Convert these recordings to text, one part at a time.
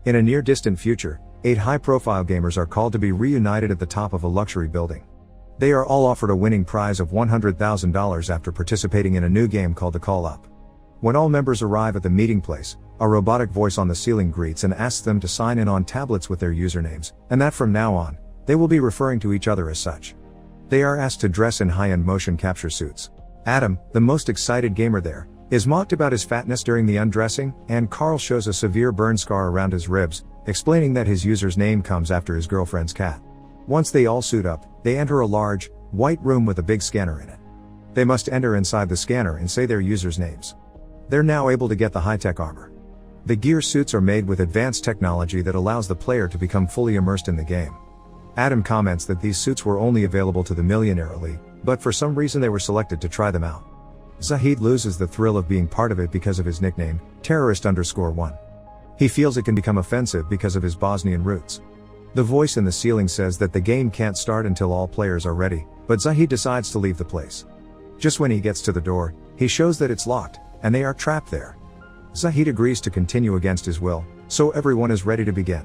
In a near-distant future, 8 high-profile gamers are called to be reunited at the top of a luxury building. They are all offered a winning prize of $100,000 after participating in a new game called the Call Up. When all members arrive at the meeting place, a robotic voice on the ceiling greets and asks them to sign in on tablets with their usernames, and that from now on, they will be referring to each other as such. They are asked to dress in high-end motion capture suits. Adam, the most excited gamer there, is mocked about his fatness during the undressing, and Carl shows a severe burn scar around his ribs, explaining that his user's name comes after his girlfriend's cat. Once they all suit up, they enter a large, white room with a big scanner in it. They must enter inside the scanner and say their users' names. They're now able to get the high-tech armor. The gear suits are made with advanced technology that allows the player to become fully immersed in the game. Adam comments that these suits were only available to the Millionaire Elite, but for some reason they were selected to try them out. Zahid loses the thrill of being part of it because of his nickname, Terrorist_1. He feels it can become offensive because of his Bosnian roots. The voice in the ceiling says that the game can't start until all players are ready, but Zahid decides to leave the place. Just when he gets to the door, he shows that it's locked, and they are trapped there. Zahid agrees to continue against his will, so everyone is ready to begin.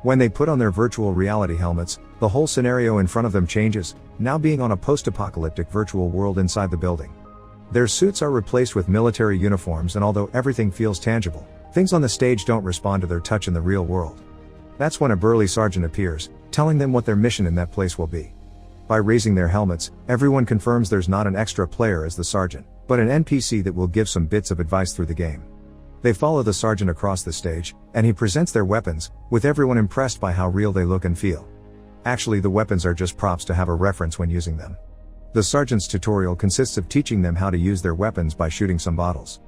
When they put on their virtual reality helmets, the whole scenario in front of them changes, now being on a post-apocalyptic virtual world inside the building. Their suits are replaced with military uniforms, and although everything feels tangible, things on the stage don't respond to their touch in the real world. That's when a burly sergeant appears, telling them what their mission in that place will be. By raising their helmets, everyone confirms there's not an extra player as the sergeant, but an NPC that will give some bits of advice through the game. They follow the sergeant across the stage, and he presents their weapons, with everyone impressed by how real they look and feel. Actually, the weapons are just props to have a reference when using them. The sergeant's tutorial consists of teaching them how to use their weapons by shooting some bottles.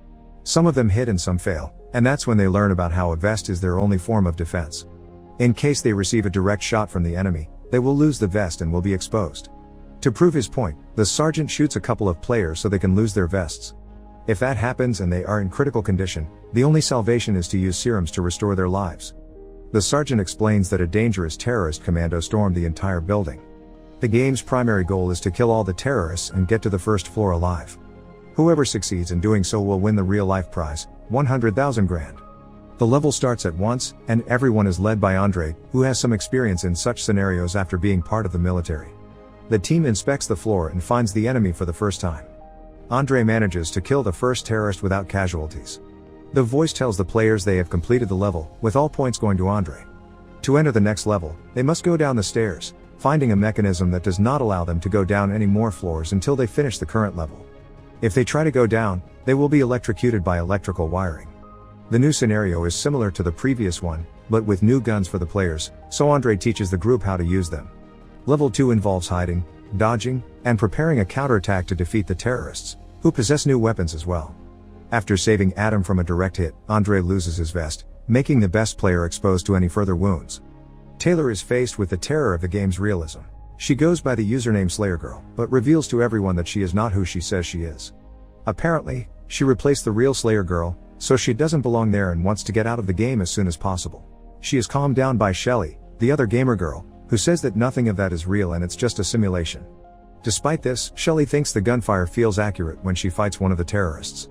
Some of them hit and some fail, and that's when they learn about how a vest is their only form of defense. In case they receive a direct shot from the enemy, they will lose the vest and will be exposed. To prove his point, the sergeant shoots a couple of players so they can lose their vests. If that happens and they are in critical condition, the only salvation is to use serums to restore their lives. The sergeant explains that a dangerous terrorist commando stormed the entire building. The game's primary goal is to kill all the terrorists and get to the first floor alive. Whoever succeeds in doing so will win the real-life prize, 100,000 grand. The level starts at once, and everyone is led by Andre, who has some experience in such scenarios after being part of the military. The team inspects the floor and finds the enemy for the first time. Andre manages to kill the first terrorist without casualties. The voice tells the players they have completed the level, with all points going to Andre. To enter the next level, they must go down the stairs, finding a mechanism that does not allow them to go down any more floors until they finish the current level. If they try to go down, they will be electrocuted by electrical wiring. The new scenario is similar to the previous one, but with new guns for the players, so Andre teaches the group how to use them. Level 2 involves hiding, dodging, and preparing a counterattack to defeat the terrorists, who possess new weapons as well. After saving Adam from a direct hit, Andre loses his vest, making the best player exposed to any further wounds. Taylor is faced with the terror of the game's realism. She goes by the username SlayerGirl, but reveals to everyone that she is not who she says she is. Apparently, she replaced the real SlayerGirl, so she doesn't belong there and wants to get out of the game as soon as possible. She is calmed down by Shelly, the other gamer girl, who says that nothing of that is real and it's just a simulation. Despite this, Shelly thinks the gunfire feels accurate when she fights one of the terrorists.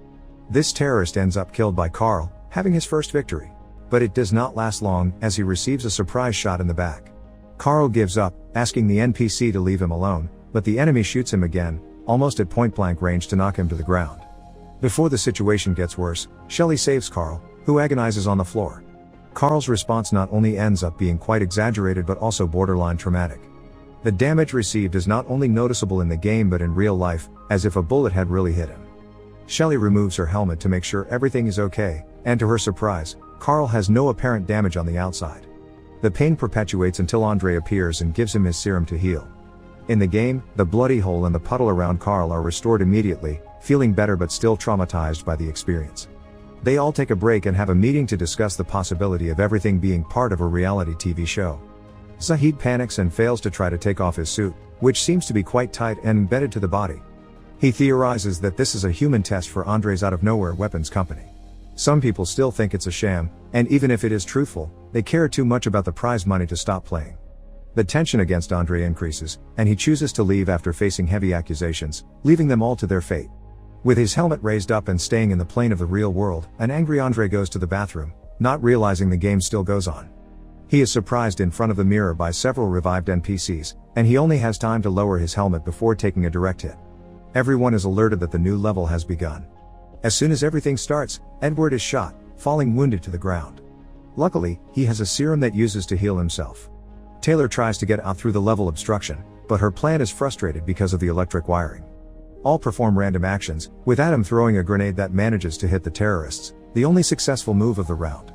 This terrorist ends up killed by Carl, having his first victory. But it does not last long, as he receives a surprise shot in the back. Carl gives up, asking the NPC to leave him alone, but the enemy shoots him again, almost at point-blank range to knock him to the ground. Before the situation gets worse, Shelly saves Carl, who agonizes on the floor. Carl's response not only ends up being quite exaggerated but also borderline traumatic. The damage received is not only noticeable in the game but in real life, as if a bullet had really hit him. Shelly removes her helmet to make sure everything is okay, and to her surprise, Carl has no apparent damage on the outside. The pain perpetuates until Andre appears and gives him his serum to heal. In the game, the bloody hole and the puddle around Carl are restored immediately, feeling better but still traumatized by the experience. They all take a break and have a meeting to discuss the possibility of everything being part of a reality TV show. Zahid panics and fails to try to take off his suit, which seems to be quite tight and embedded to the body. He theorizes that this is a human test for Andre's out-of-nowhere weapons company. Some people still think it's a sham, and even if it is truthful, they care too much about the prize money to stop playing. The tension against Andre increases, and he chooses to leave after facing heavy accusations, leaving them all to their fate. With his helmet raised up and staying in the plane of the real world, an angry Andre goes to the bathroom, not realizing the game still goes on. He is surprised in front of the mirror by several revived NPCs, and he only has time to lower his helmet before taking a direct hit. Everyone is alerted that the new level has begun. As soon as everything starts, Edward is shot, falling wounded to the ground. Luckily, he has a serum that uses to heal himself. Taylor tries to get out through the level obstruction, but her plan is frustrated because of the electric wiring. All perform random actions, with Adam throwing a grenade that manages to hit the terrorists, the only successful move of the round.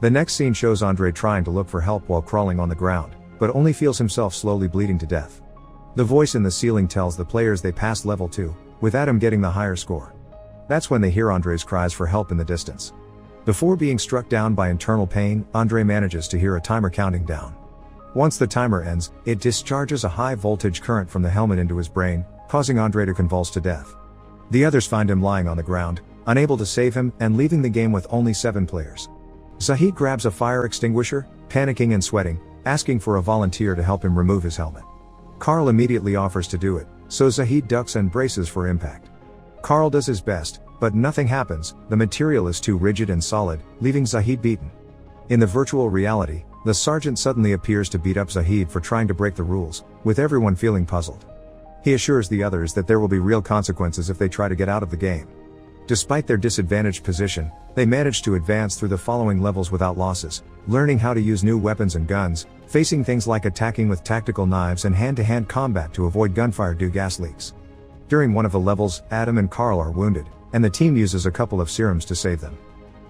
The next scene shows Andre trying to look for help while crawling on the ground, but only feels himself slowly bleeding to death. The voice in the ceiling tells the players they passed level 2, with Adam getting the higher score. That's when they hear Andre's cries for help in the distance. Before being struck down by internal pain, Andre manages to hear a timer counting down. Once the timer ends, it discharges a high voltage current from the helmet into his brain, causing Andre to convulse to death. The others find him lying on the ground, unable to save him, and leaving the game with only 7 players. Zahid grabs a fire extinguisher, panicking and sweating, asking for a volunteer to help him remove his helmet. Carl immediately offers to do it, so Zahid ducks and braces for impact. Carl does his best, but nothing happens. The material is too rigid and solid, leaving Zahid beaten. In the virtual reality, the sergeant suddenly appears to beat up Zahid for trying to break the rules, with everyone feeling puzzled. He assures the others that there will be real consequences if they try to get out of the game. Despite their disadvantaged position, they manage to advance through the following levels without losses, learning how to use new weapons and guns, facing things like attacking with tactical knives and hand-to-hand combat to avoid gunfire due gas leaks. During one of the levels, Adam and Carl are wounded, and the team uses a couple of serums to save them.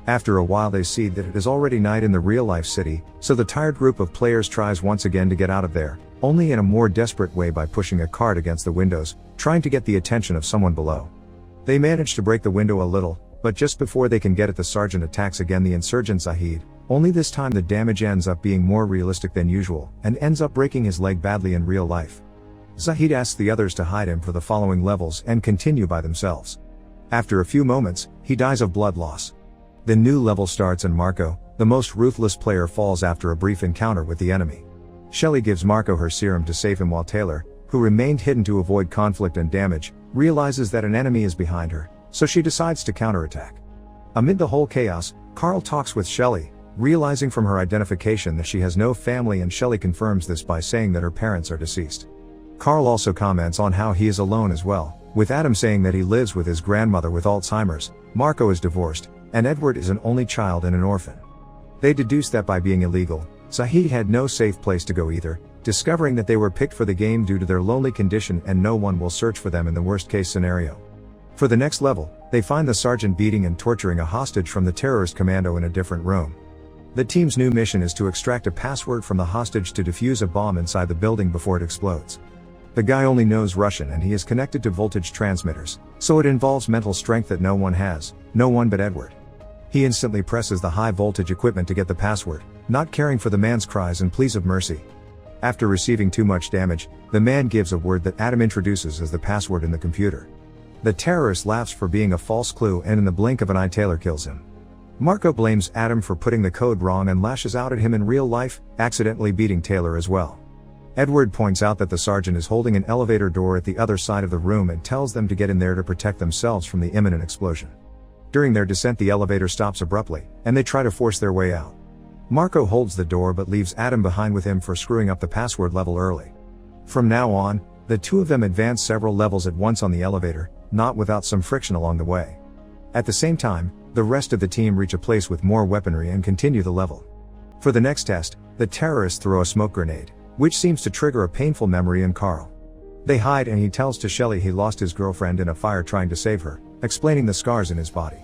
After a while they see that it is already night in the real-life city, so the tired group of players tries once again to get out of there, only in a more desperate way by pushing a cart against the windows, trying to get the attention of someone below. They manage to break the window a little, but just before they can get it, the sergeant attacks again the insurgent Zahid, only this time the damage ends up being more realistic than usual, and ends up breaking his leg badly in real life. Zahid asks the others to hide him for the following levels and continue by themselves. After a few moments, he dies of blood loss. The new level starts and Marco, the most ruthless player, falls after a brief encounter with the enemy. Shelley gives Marco her serum to save him while Taylor, who remained hidden to avoid conflict and damage, realizes that an enemy is behind her, so she decides to counterattack. Amid the whole chaos, Carl talks with Shelley, realizing from her identification that she has no family, and Shelley confirms this by saying that her parents are deceased. Carl also comments on how he is alone as well, with Adam saying that he lives with his grandmother with Alzheimer's, Marco is divorced, and Edward is an only child and an orphan. They deduce that by being illegal, Zahid had no safe place to go either, discovering that they were picked for the game due to their lonely condition and no one will search for them in the worst case scenario. For the next level, they find the sergeant beating and torturing a hostage from the terrorist commando in a different room. The team's new mission is to extract a password from the hostage to defuse a bomb inside the building before it explodes. The guy only knows Russian and he is connected to voltage transmitters, so it involves mental strength that no one has, no one but Edward. He instantly presses the high voltage equipment to get the password, not caring for the man's cries and pleas of mercy. After receiving too much damage, the man gives a word that Adam introduces as the password in the computer. The terrorist laughs for being a false clue, and in the blink of an eye Taylor kills him. Marco blames Adam for putting the code wrong and lashes out at him in real life, accidentally beating Taylor as well. Edward points out that the sergeant is holding an elevator door at the other side of the room and tells them to get in there to protect themselves from the imminent explosion. During their descent the elevator stops abruptly, and they try to force their way out. Marco holds the door but leaves Adam behind with him for screwing up the password level early. From now on, the two of them advance several levels at once on the elevator, not without some friction along the way. At the same time, the rest of the team reach a place with more weaponry and continue the level. For the next test, the terrorists throw a smoke grenade, which seems to trigger a painful memory in Carl. They hide and he tells to Shelley he lost his girlfriend in a fire trying to save her, explaining the scars in his body.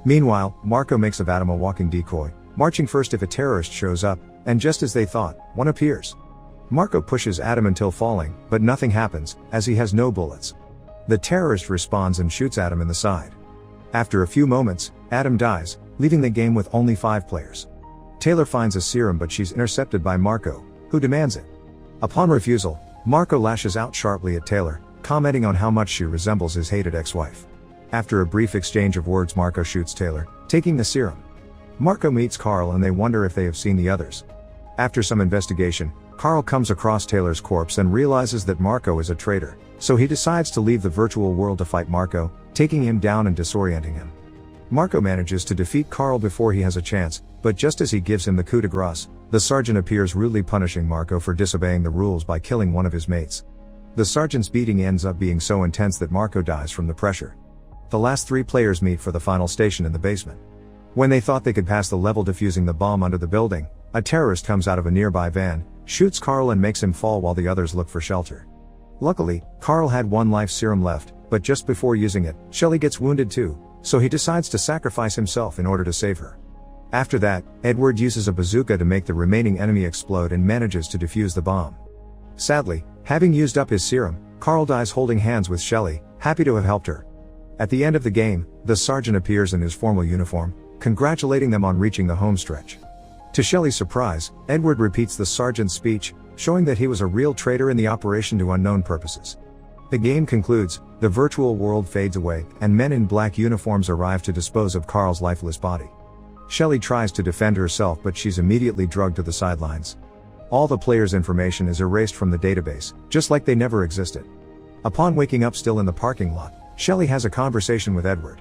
Meanwhile, Marco makes of Adam a walking decoy, marching first if a terrorist shows up, and just as they thought, one appears. Marco pushes Adam until falling, but nothing happens, as he has no bullets. The terrorist responds and shoots Adam in the side. After a few moments, Adam dies, leaving the game with only 5 players. Taylor finds a serum but she's intercepted by Marco, who demands it. Upon refusal, Marco lashes out sharply at Taylor, commenting on how much she resembles his hated ex-wife. After a brief exchange of words, Marco shoots Taylor, taking the serum. Marco meets Carl and they wonder if they have seen the others. After some investigation, Carl comes across Taylor's corpse and realizes that Marco is a traitor, so he decides to leave the virtual world to fight Marco, taking him down and disorienting him. Marco manages to defeat Carl before he has a chance, but just as he gives him the coup de grace, the sergeant appears rudely punishing Marco for disobeying the rules by killing one of his mates. The sergeant's beating ends up being so intense that Marco dies from the pressure. The last 3 players meet for the final station in the basement. When they thought they could pass the level defusing the bomb under the building, a terrorist comes out of a nearby van, shoots Carl and makes him fall while the others look for shelter. Luckily, Carl had 1 life serum left, but just before using it, Shelley gets wounded too, so he decides to sacrifice himself in order to save her. After that, Edward uses a bazooka to make the remaining enemy explode and manages to defuse the bomb. Sadly, having used up his serum, Carl dies holding hands with Shelley, happy to have helped her. At the end of the game, the sergeant appears in his formal uniform, congratulating them on reaching the home stretch. To Shelley's surprise, Edward repeats the sergeant's speech, showing that he was a real traitor in the operation to unknown purposes. The game concludes, the virtual world fades away, and men in black uniforms arrive to dispose of Carl's lifeless body. Shelley tries to defend herself, but she's immediately drugged to the sidelines. All the players' information is erased from the database, just like they never existed. Upon waking up still in the parking lot, Shelley has a conversation with Edward.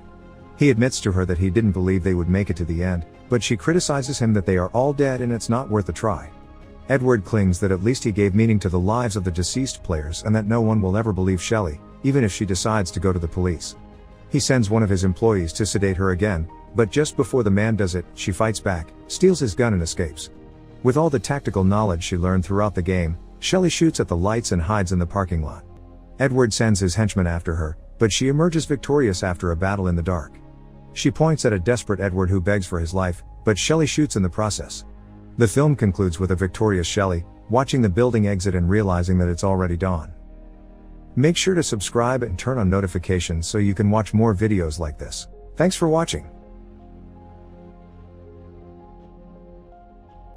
He admits to her that he didn't believe they would make it to the end, but she criticizes him that they are all dead and it's not worth a try. Edward clings that at least he gave meaning to the lives of the deceased players and that no one will ever believe Shelley, even if she decides to go to the police. He sends one of his employees to sedate her again, but just before the man does it, she fights back, steals his gun and escapes. With all the tactical knowledge she learned throughout the game, Shelley shoots at the lights and hides in the parking lot. Edward sends his henchmen after her, but she emerges victorious after a battle in the dark. She points at a desperate Edward who begs for his life, but Shelley shoots in the process. The film concludes with a victorious Shelley, watching the building exit and realizing that it's already dawn. Make sure to subscribe and turn on notifications so you can watch more videos like this. Thanks for watching.